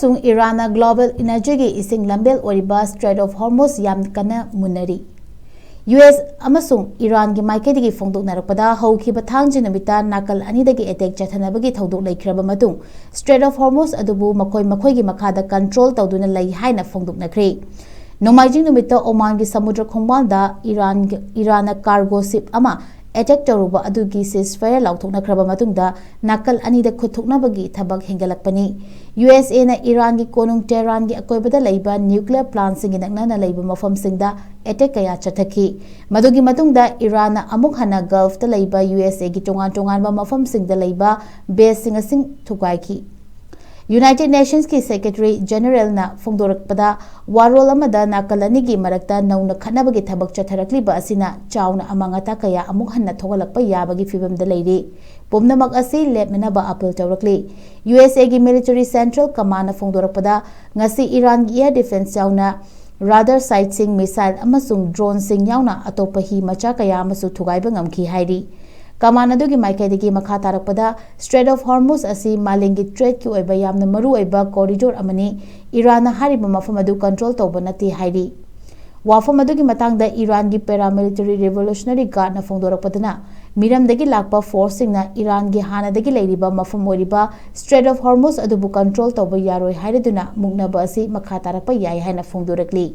Amasung Iran global energy gi Eshing Lambel Oiriba Strait of Hormuz Yam Kanna Munnari US Amasung Iran gi maikedi fongdok narakpada hauki bathang jinamita nakal anidagi attack chathanabagi thodok laikhraba matung Strait of Hormuz adubu makoi gi makhada control tawduna lai haina fongdok nakhre Nomaijing numita Oman gi samudra khongbalda Iran cargo ship ama attack tawruba adugi ceasefire lauthokna khraba matungda nakal anida khuthoknabagi thabak hengalakpani USA na Iran gi konung Tehran gi akoibada leiba nuclear plant sing nakna leiba mafam singda attack kaya chathaki madugi matungda Iran na amuk hana Gulf ta leiba USA gi tongan ba mafam singda leiba base sing thukaiki United Nations ki Secretary General na fongdorakpada warol amada nakalani gi marakta nauna khanabagi thabak chatharakliba asina chauna amangata kaya amuk hanna thogalakpa yabagi fibamda leiri pomnamak asi lepnaba appeal tawrakli USA gi Military Central Command na fongdorakpada ngasi Iran gi air defense chauna radar sighting missile amasung drone sing yauna atopa hi macha kaya amasu thugaiba ngamki hairi Kamana dugi maikadigi makha tarakpada Strait of Hormuz asi malingi trade ki oiba yamna maru oiba corridor amani Iran na hariba mafam adu control tawba nati hairi wafam adugi matangda Iran gi paramilitary revolutionary guard na fongdorakpadana miramdagi lakpa force singna Iran gi hanadagi leiriba mafam oiriba Strait of Hormuz adubu control tawba yaroi hairaduna mugnaba asi makha tarakpa yai haina fongdorakli